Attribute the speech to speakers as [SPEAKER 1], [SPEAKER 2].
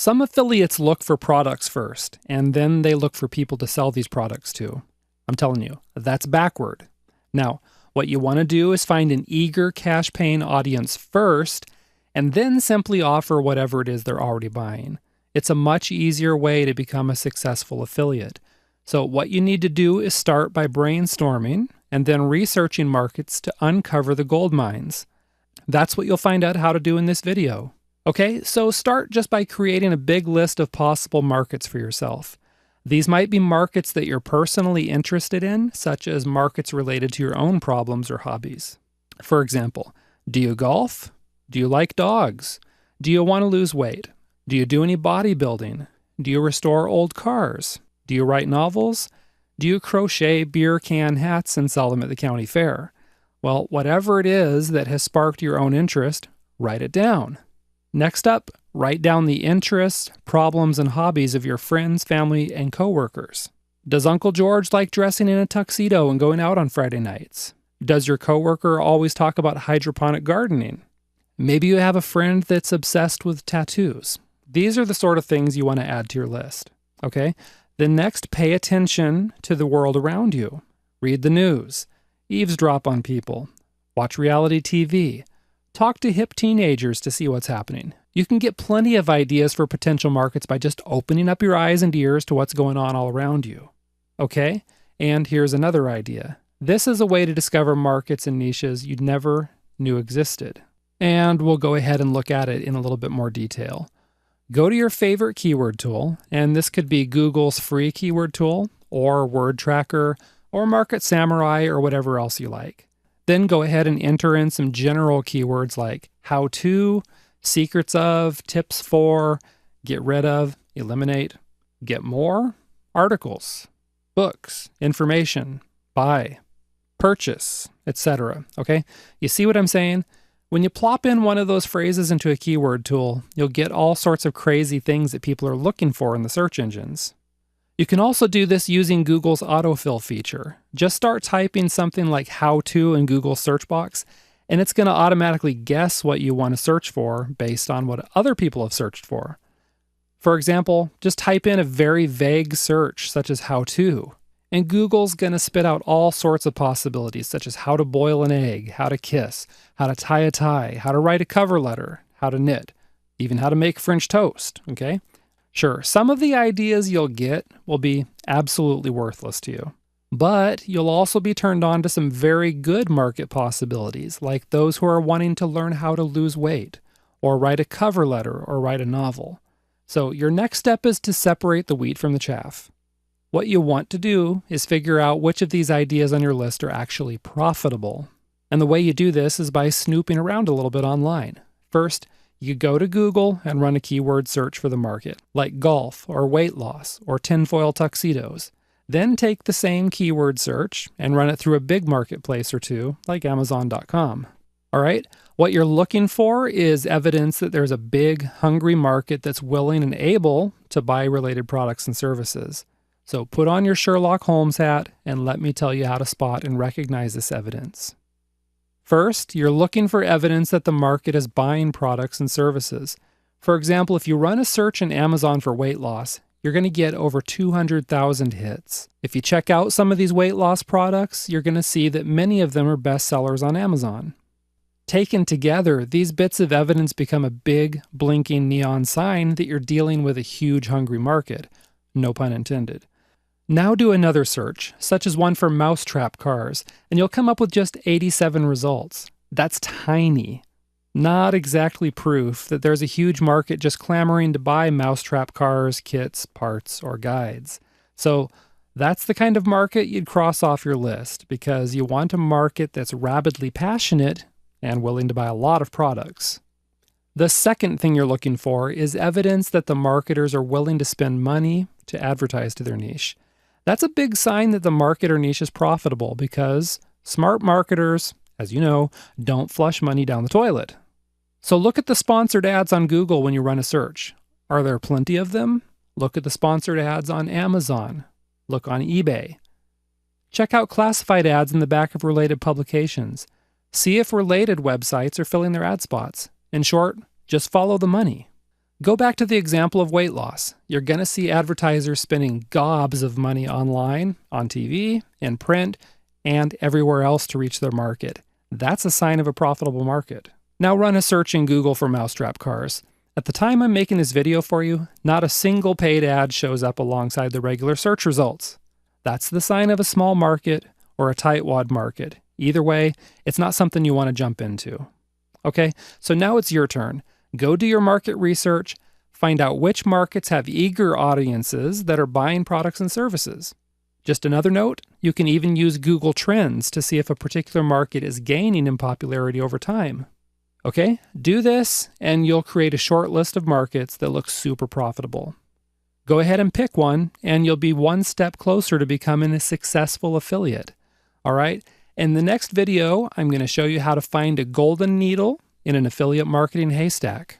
[SPEAKER 1] Some affiliates look for products first, and then they look for people to sell these products to. I'm telling you, that's backward. Now, what you want to do is find an eager cash-paying audience first, and then simply offer whatever it is they're already buying. It's a much easier way to become a successful affiliate. So what you need to do is start by brainstorming and then researching markets to uncover the gold mines. That's what you'll find out how to do in this video. Okay, so start just by creating a big list of possible markets for yourself. These might be markets that you're personally interested in, such as markets related to your own problems or hobbies. For example, do you golf? Do you like dogs? Do you want to lose weight? Do you do any bodybuilding? Do you restore old cars? Do you write novels? Do you crochet beer can hats and sell them at the county fair? Well, whatever it is that has sparked your own interest, write it down. Next up, write down the interests, problems, and hobbies of your friends, family, and coworkers. Does Uncle George like dressing in a tuxedo and going out on Friday nights? Does your coworker always talk about hydroponic gardening? Maybe you have a friend that's obsessed with tattoos. These are the sort of things you want to add to your list. Okay? Then next, pay attention to the world around you. Read the news. Eavesdrop on people. Watch reality TV. Talk to hip teenagers to see what's happening. You can get plenty of ideas for potential markets by just opening up your eyes and ears to what's going on all around you. Okay? And here's another idea. This is a way to discover markets and niches you never knew existed. And we'll go ahead and look at it in a little bit more detail. Go to your favorite keyword tool, and this could be Google's free keyword tool, or Word Tracker, or Market Samurai, or whatever else you like. Then go ahead and enter in some general keywords like how to, secrets of, tips for, get rid of, eliminate, get more, articles, books, information, buy, purchase, etc. Okay? You see what I'm saying? When you plop in one of those phrases into a keyword tool, you'll get all sorts of crazy things that people are looking for in the search engines. You can also do this using Google's autofill feature. Just start typing something like how to in Google's search box, and it's going to automatically guess what you want to search for based on what other people have searched for. For example, just type in a very vague search such as how to, and Google's going to spit out all sorts of possibilities such as how to boil an egg, how to kiss, how to tie a tie, how to write a cover letter, how to knit, even how to make French toast, okay? Sure, some of the ideas you'll get will be absolutely worthless to you, but you'll also be turned on to some very good market possibilities, like those who are wanting to learn how to lose weight, or write a cover letter, or write a novel. So your next step is to separate the wheat from the chaff. What you want to do is figure out which of these ideas on your list are actually profitable. And the way you do this is by snooping around a little bit online. First, you go to Google and run a keyword search for the market, like golf or weight loss or tinfoil tuxedos. Then take the same keyword search and run it through a big marketplace or two, like Amazon.com. All right, what you're looking for is evidence that there's a big, hungry market that's willing and able to buy related products and services. So put on your Sherlock Holmes hat and let me tell you how to spot and recognize this evidence. First, you're looking for evidence that the market is buying products and services. For example, if you run a search in Amazon for weight loss, you're going to get over 200,000 hits. If you check out some of these weight loss products, you're going to see that many of them are bestsellers on Amazon. Taken together, these bits of evidence become a big, blinking neon sign that you're dealing with a huge, hungry market. No pun intended. Now do another search, such as one for mousetrap cars, and you'll come up with just 87 results. That's tiny. Not exactly proof that there's a huge market just clamoring to buy mousetrap cars, kits, parts, or guides. So that's the kind of market you'd cross off your list, because you want a market that's rabidly passionate and willing to buy a lot of products. The second thing you're looking for is evidence that the marketers are willing to spend money to advertise to their niche. That's a big sign that the market or niche is profitable, because smart marketers, as you know, don't flush money down the toilet. So look at the sponsored ads on Google when you run a search. Are there plenty of them? Look at the sponsored ads on Amazon. Look on eBay. Check out classified ads in the back of related publications. See if related websites are filling their ad spots. In short, just follow the money. Go back to the example of weight loss. You're going to see advertisers spending gobs of money online, on TV, in print, and everywhere else to reach their market. That's a sign of a profitable market. Now run a search in Google for mousetrap cars. At the time I'm making this video for you, not a single paid ad shows up alongside the regular search results. That's the sign of a small market or a tightwad market. Either way, it's not something you want to jump into. Okay, so now it's your turn. Go do your market research, find out which markets have eager audiences that are buying products and services. Just another note, you can even use Google Trends to see if a particular market is gaining in popularity over time. Okay, do this and you'll create a short list of markets that look super profitable. Go ahead and pick one and you'll be one step closer to becoming a successful affiliate. All right, in the next video, I'm going to show you how to find a golden needle in an affiliate marketing haystack.